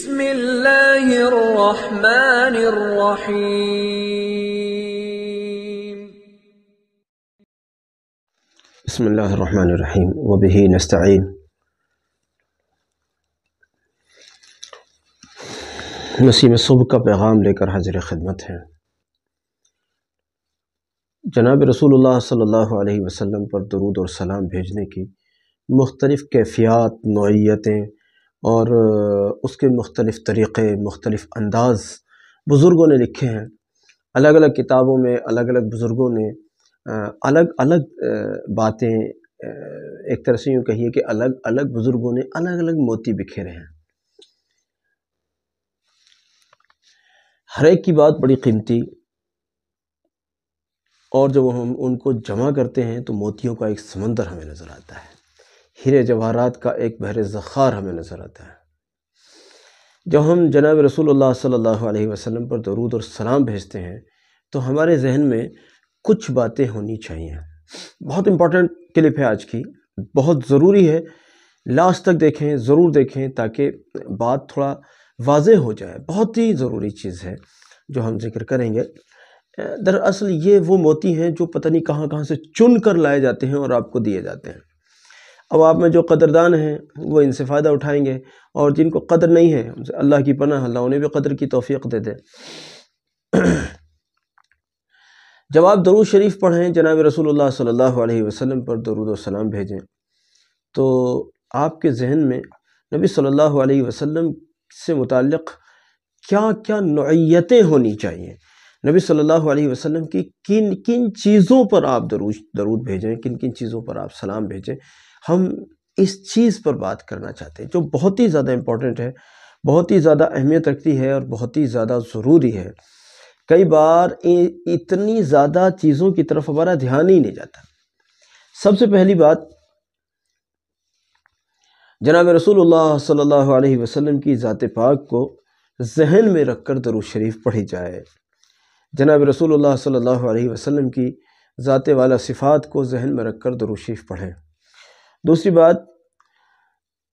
بسم اللہ الرحمن الرحیم بسم اللہ الرحمن الرحیم وبہ نستعین۔ نسیم صبح کا پیغام لے کر حاضر خدمت ہے۔ جناب رسول اللہ صلی اللہ علیہ وسلم پر درود اور سلام بھیجنے کی مختلف کیفیات، نوعیتیں اور اس کے مختلف طریقے، مختلف انداز بزرگوں نے لکھے ہیں۔ الگ الگ کتابوں میں الگ الگ بزرگوں نے الگ الگ باتیں، ایک طرح سے یوں کہیے کہ الگ الگ بزرگوں نے الگ الگ موتی بکھیرے ہیں۔ ہر ایک کی بات بڑی قیمتی، اور جب ہم ان کو جمع کرتے ہیں تو موتیوں کا ایک سمندر ہمیں نظر آتا ہے، ہیرے جواہرات کا ایک بحر ذخار ہمیں نظر آتا ہے۔ جب ہم جناب رسول اللہ صلی اللہ علیہ وسلم پر درود اور سلام بھیجتے ہیں تو ہمارے ذہن میں کچھ باتیں ہونی چاہیے۔ بہت امپورٹنٹ کلپ ہے آج کی، بہت ضروری ہے، لاسٹ تک دیکھیں، ضرور دیکھیں تاکہ بات تھوڑا واضح ہو جائے۔ بہت ہی ضروری چیز ہے جو ہم ذکر کریں گے۔ دراصل یہ وہ موتی ہیں جو پتہ نہیں کہاں کہاں سے چن کر لائے جاتے ہیں اور آپ کو دیے جاتے ہیں۔ اب آپ میں جو قدردان ہیں وہ ان سے فائدہ اٹھائیں گے، اور جن کو قدر نہیں ہے اللہ کی پناہ، اللہ انہیں بھی قدر کی توفیق دے دے۔ جب آپ درود شریف پڑھیں، جناب رسول اللہ صلی اللہ علیہ وسلم پر درود و سلام بھیجیں، تو آپ کے ذہن میں نبی صلی اللہ علیہ وسلم سے متعلق کیا کیا نوعیتیں ہونی چاہیے، نبی صلی اللہ علیہ وسلم کی کن کن چیزوں پر آپ درود بھیجیں، کن کن چیزوں پر آپ سلام بھیجیں۔ ہم اس چیز پر بات کرنا چاہتے ہیں جو بہت ہی زیادہ امپورٹنٹ ہے، بہت ہی زیادہ اہمیت رکھتی ہے اور بہت ہی زیادہ ضروری ہے۔ کئی بار اتنی زیادہ چیزوں کی طرف ہمارا دھیان ہی نہیں جاتا۔ سب سے پہلی بات، جناب رسول اللہ صلی اللہ علیہ وسلم کی ذات پاک کو ذہن میں رکھ کر درود شریف پڑھی جائے۔ جناب رسول اللہ صلی اللہ علیہ وسلم کی ذات والا صفات کو ذہن میں رکھ کر درود شریف پڑھیں۔ دوسری بات،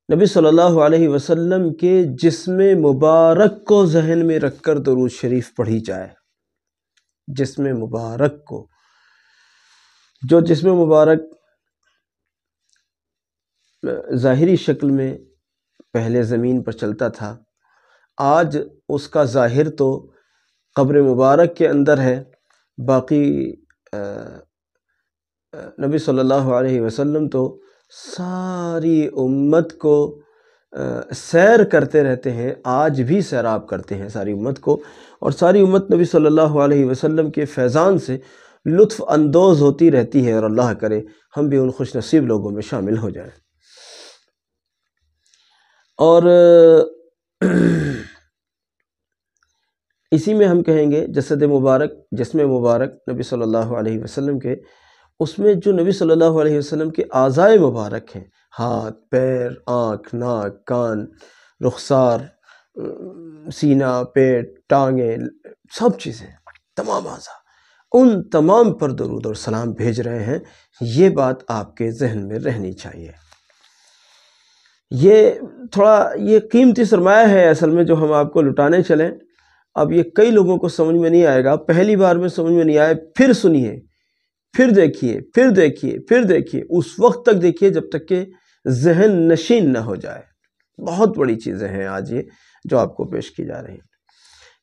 نبی صلی اللہ علیہ وسلم کے جسم مبارک کو ذہن میں رکھ کر درود شریف پڑھی جائے۔ جسم مبارک کو، جو جسم مبارک ظاہری شکل میں پہلے زمین پر چلتا تھا، آج اس کا ظاہر تو قبر مبارک کے اندر ہے، باقی نبی صلی اللہ علیہ وسلم تو ساری امت کو سیر کرتے رہتے ہیں، آج بھی سیراب کرتے ہیں ساری امت کو، اور ساری امت نبی صلی اللہ علیہ وسلم کے فیضان سے لطف اندوز ہوتی رہتی ہے، اور اللہ کرے ہم بھی ان خوش نصیب لوگوں میں شامل ہو جائیں۔ اور اسی میں ہم کہیں گے جسد مبارک، جسم مبارک نبی صلی اللہ علیہ وسلم کے، اس میں جو نبی صلی اللہ علیہ وسلم کے اعضائے مبارک ہیں، ہاتھ، پیر، آنکھ، ناک، کان، رخسار، سینہ، پیٹ، ٹانگیں، سب چیزیں، تمام اعضاء، ان تمام پر درود اور سلام بھیج رہے ہیں۔ یہ بات آپ کے ذہن میں رہنی چاہیے۔ یہ تھوڑا یہ قیمتی سرمایہ ہے اصل میں جو ہم آپ کو لٹانے چلیں۔ اب یہ کئی لوگوں کو سمجھ میں نہیں آئے گا، پہلی بار میں سمجھ میں نہیں آئے، پھر سنیے، پھر دیکھیے، پھر دیکھیے، پھر دیکھیے، اس وقت تک دیکھیے جب تک کہ ذہن نشین نہ ہو جائے۔ بہت بڑی چیزیں ہیں آج یہ جو آپ کو پیش کی جا رہی ہیں۔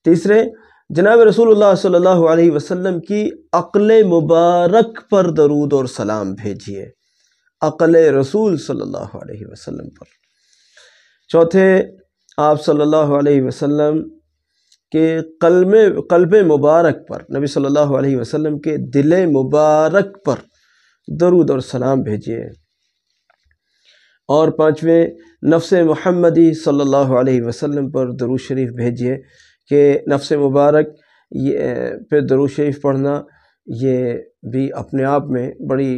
تیسرے، جناب رسول اللہ صلی اللہ علیہ وسلم کی عقل مبارک پر درود اور سلام بھیجیے، عقل رسول صلی اللہ علیہ وسلم پر۔ چوتھے، آپ صلی اللہ علیہ وسلم کہ قلب مبارک پر، نبی صلی اللہ علیہ وسلم کے دل مبارک پر درود اور سلام بھیجیے۔ اور پانچویں، نفس محمدی صلی اللہ علیہ وسلم پر درود شریف بھیجیے کہ نفس مبارک پہ درود شریف پڑھنا یہ بھی اپنے آپ میں بڑی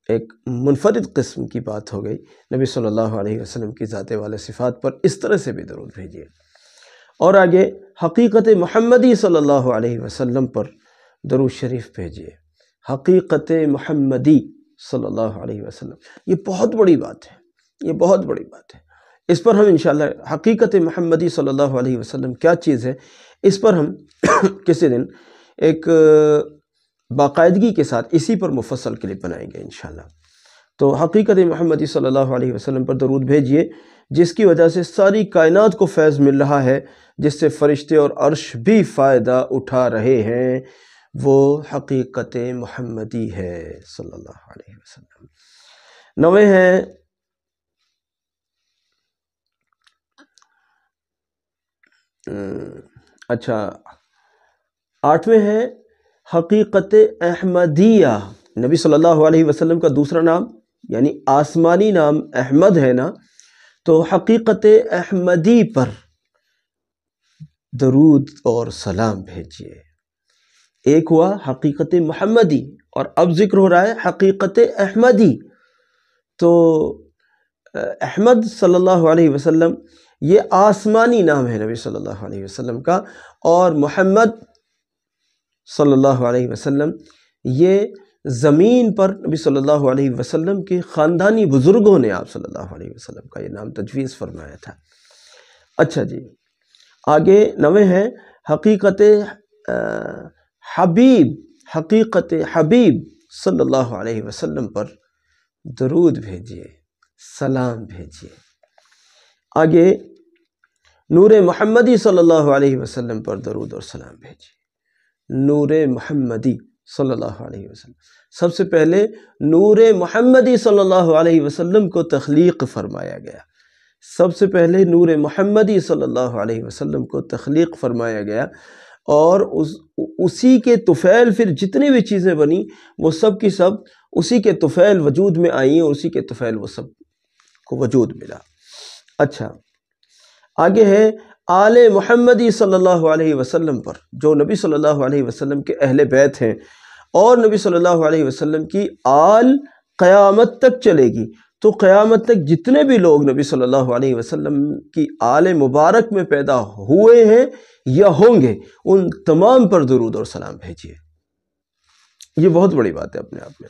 ایک منفرد قسم کی بات ہو گئی۔ نبی صلی اللہ علیہ وسلم کی ذات والے صفات پر اس طرح سے بھی درود بھیجیے۔ اور آگے، حقیقت محمدی صلی اللہ علیہ وسلم پر درود شریف بھیجیے، حقیقت محمدی صلی اللہ علیہ وسلم۔ یہ بہت بڑی بات ہے، یہ بہت بڑی بات ہے۔ اس پر ہم انشاءاللہ حقیقت محمدی صلی اللہ علیہ وسلم کیا چیز ہے، اس پر ہم کسی دن ایک باقاعدگی کے ساتھ اسی پر مفصل کلپ بنائیں گے انشاءاللہ۔ تو حقیقت محمدی صلی اللہ علیہ وسلم پر درود بھیجئے، جس کی وجہ سے ساری کائنات کو فیض مل رہا ہے، جس سے فرشتے اور عرش بھی فائدہ اٹھا رہے ہیں، وہ حقیقت محمدی ہے صلی اللہ علیہ وسلم۔ 9ویں ہیں اچھا 8ویں ہے حقیقت احمدیہ۔ نبی صلی اللہ علیہ وسلم کا دوسرا نام یعنی آسمانی نام احمد ہے نا، تو حقیقت احمدی پر درود اور سلام بھیجیے۔ ایک ہوا حقیقت محمدی اور اب ذکر ہو رہا ہے حقیقت احمدی۔ تو احمد صلی اللہ علیہ وسلم یہ آسمانی نام ہے نبی صلی اللہ علیہ وسلم کا، اور محمد صلی اللہ علیہ وسلم یہ زمین پر نبی صلی اللہ علیہ وسلم کے خاندانی بزرگوں نے آپ صلی اللہ علیہ وسلم کا یہ نام تجویز فرمایا تھا۔ اچھا جی، آگے 9ویں ہے حقیقت حبیب۔ حقیقت حبیب صلی اللہ علیہ وسلم پر درود بھیجیے، سلام بھیجیے۔ آگے نور محمدی صلی اللہ علیہ وسلم پر درود اور سلام بھیجیے۔ نور محمدی صلی اللہ علیہ وسلم، سب سے پہلے نور محمدی صلی اللہ علیہ وسلم کو تخلیق فرمایا گیا۔ سب سے پہلے نور محمدی صلی اللہ علیہ وسلم کو تخلیق فرمایا گیا، اور اسی کے طفیل پھر جتنی بھی چیزیں بنی وہ سب کی سب اسی کے طفیل وجود میں آئیں، اور اسی کے طفیل وہ سب کو وجود ملا۔ اچھا، آگے ہے آل محمدی صلی اللہ علیہ وسلم پر، جو نبی صلی اللہ علیہ وسلم کے اہل بیت ہیں، اور نبی صلی اللہ علیہ وسلم کی آل قیامت تک چلے گی۔ تو قیامت تک جتنے بھی لوگ نبی صلی اللہ علیہ وسلم کی آل مبارک میں پیدا ہوئے ہیں یا ہوں گے، ان تمام پر درود اور سلام بھیجیے۔ یہ بہت بڑی بات ہے اپنے آپ میں۔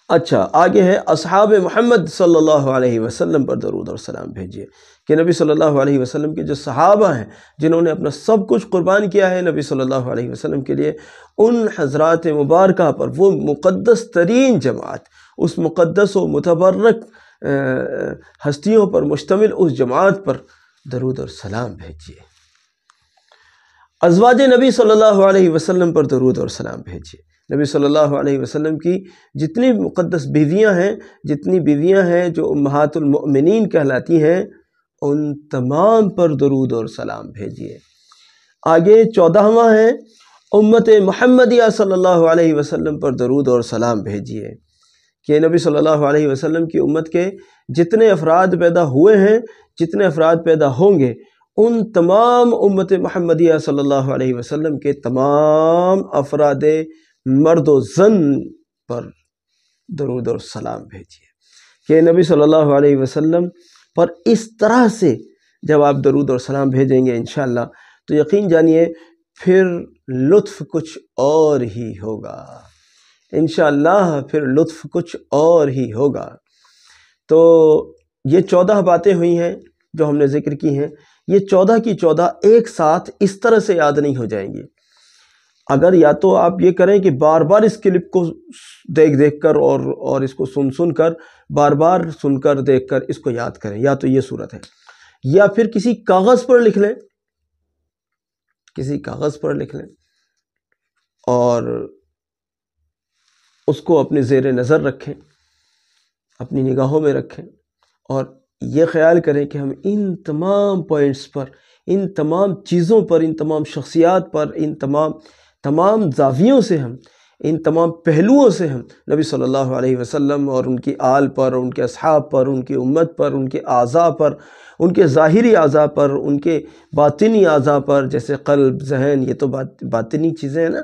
اچھا، آگے ہے اصحاب محمد صلی اللہ علیہ وسلم پر درود اور سلام بھیجیے، کہ نبی صلی اللہ علیہ وسلم کے جو صحابہ ہیں جنہوں نے اپنا سب کچھ قربان کیا ہے نبی صلی اللہ علیہ وسلم کے لیے، ان حضرات مبارکہ پر، وہ مقدس ترین جماعت، اس مقدس و متبرک ہستیوں پر مشتمل اس جماعت پر درود اور سلام بھیجیے۔ ازواج نبی صلی اللہ علیہ وسلم پر درود اور سلام بھیجیے۔ نبی صلی اللہ علیہ وسلم کی جتنی مقدس بیویاں ہیں جو امہات المؤمنین کہلاتی ہیں، ان تمام پر درود اور سلام بھیجیے۔ آگے 14واں ہے امت محمدیہ صلی اللہ علیہ وسلم پر درود اور سلام بھیجیے، کہ نبی صلی اللہ علیہ وسلم کی امت کے جتنے افراد پیدا ہوئے ہیں، جتنے افراد پیدا ہوں گے، ان تمام امت محمدیہ صلی اللہ علیہ وسلم کے تمام افراد مرد و زن پر درود اور سلام بھیجیے، کہ نبی صلی اللہ علیہ وسلم پر اس طرح سے جب آپ درود اور سلام بھیجیں گے انشاءاللہ، تو یقین جانیے پھر لطف کچھ اور ہی ہوگا انشاءاللہ، پھر لطف کچھ اور ہی ہوگا۔ تو یہ 14 باتیں ہوئی ہیں جو ہم نے ذکر کی ہیں، یہ 14 کی 14 ایک ساتھ اس طرح سے یاد نہیں ہو جائیں گی۔ اگر یا تو آپ یہ کریں کہ بار بار اس کلپ کو دیکھ کر اور اس کو سن کر، بار بار سن کر دیکھ کر اس کو یاد کریں، یا تو یہ صورت ہے، یا پھر کسی کاغذ پر لکھ لیں، کسی کاغذ پر لکھ لیں اور اس کو اپنے زیر نظر رکھیں، اپنی نگاہوں میں رکھیں، اور یہ خیال کریں کہ ہم ان تمام پوائنٹس پر، ان تمام چیزوں پر، ان تمام شخصیات پر، ان تمام زاویوں سے، ہم ان تمام پہلوؤں سے ہم نبی صلی اللہ علیہ وسلم اور ان کی آل پر، ان کے اصحاب پر، ان کی امت پر، ان کے اعضاء پر، ان کے ظاہری اعضاء پر، ان کے باطنی اعضاء پر، جیسے قلب، ذہن، یہ تو باطنی چیزیں ہیں نا،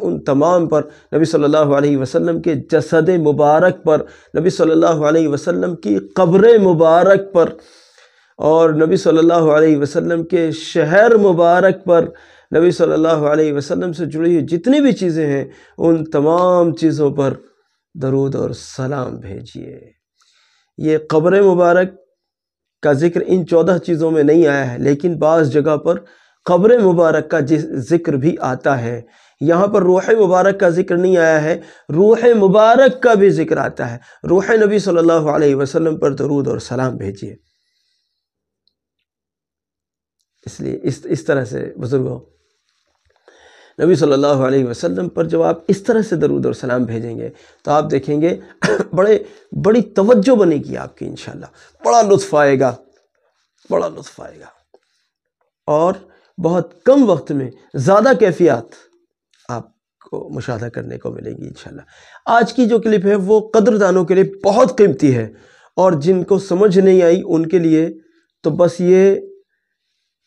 ان تمام پر، نبی صلی اللہ علیہ وسلم کے جسد مبارک پر، نبی صلی اللہ علیہ وسلم کی قبر مبارک پر، اور نبی صلی اللہ علیہ وسلم کے شہر مبارک پر، نبی صلی اللہ علیہ وسلم سے جڑی ہوئی جتنی بھی چیزیں ہیں، ان تمام چیزوں پر درود اور سلام بھیجیے۔ یہ قبر مبارک کا ذکر ان 14 چیزوں میں نہیں آیا ہے، لیکن بعض جگہ پر قبر مبارک کا ذکر بھی آتا ہے۔ یہاں پر روح مبارک کا ذکر نہیں آیا ہے، روح مبارک کا بھی ذکر آتا ہے۔ روح نبی صلی اللہ علیہ وسلم پر درود اور سلام بھیجیے۔ اس لیے اس طرح سے بزرگوں، نبی صلی اللہ علیہ وسلم پر جب آپ اس طرح سے درود اور سلام بھیجیں گے تو آپ دیکھیں گے بڑی توجہ بنے گی آپ کی، انشاءاللہ بڑا لطف آئے گا، بڑا لطف آئے گا، اور بہت کم وقت میں زیادہ کیفیات آپ کو مشاہدہ کرنے کو ملے گی انشاءاللہ۔ آج کی جو کلپ ہے وہ قدردانوں کے لیے بہت قیمتی ہے، اور جن کو سمجھ نہیں آئی ان کے لیے تو بس یہ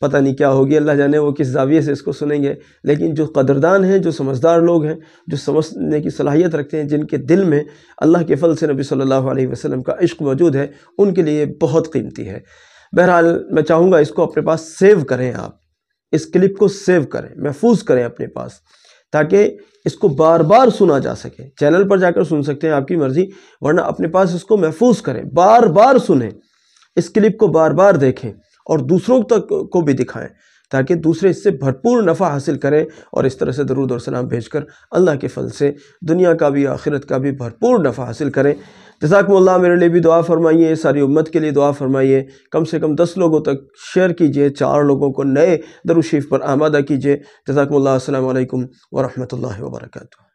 پتہ نہیں کیا ہوگی، اللہ جانے وہ کس زاویے سے اس کو سنیں گے، لیکن جو قدردان ہیں، جو سمجھدار لوگ ہیں، جو سمجھنے کی صلاحیت رکھتے ہیں، جن کے دل میں اللہ کے فضل سے نبی صلی اللہ علیہ وسلم کا عشق موجود ہے، ان کے لیے بہت قیمتی ہے۔ بہرحال میں چاہوں گا اس کو اپنے پاس سیو کریں، آپ اس کلپ کو سیو کریں، محفوظ کریں اپنے پاس، تاکہ اس کو بار بار سنا جا سکے۔ چینل پر جا کر سن سکتے ہیں، آپ کی مرضی، ورنہ اپنے پاس اس کو محفوظ کریں، بار بار سنیں، اس کلپ کو بار بار دیکھیں اور دوسروں تک کو بھی دکھائیں، تاکہ دوسرے اس سے بھرپور نفع حاصل کریں، اور اس طرح سے درود اور سلام بھیج کر اللہ کے فضل سے دنیا کا بھی آخرت کا بھی بھرپور نفع حاصل کریں۔ جزاکم اللہ، میرے لیے بھی دعا فرمائیے، ساری امت کے لیے دعا فرمائیے، کم سے کم 10 لوگوں تک شیئر کیجئے، 4 لوگوں کو نئے درود شریف پر آمادہ کیجئے۔ جزاکم اللہ، السلام علیکم ورحمۃ اللہ وبرکاتہ۔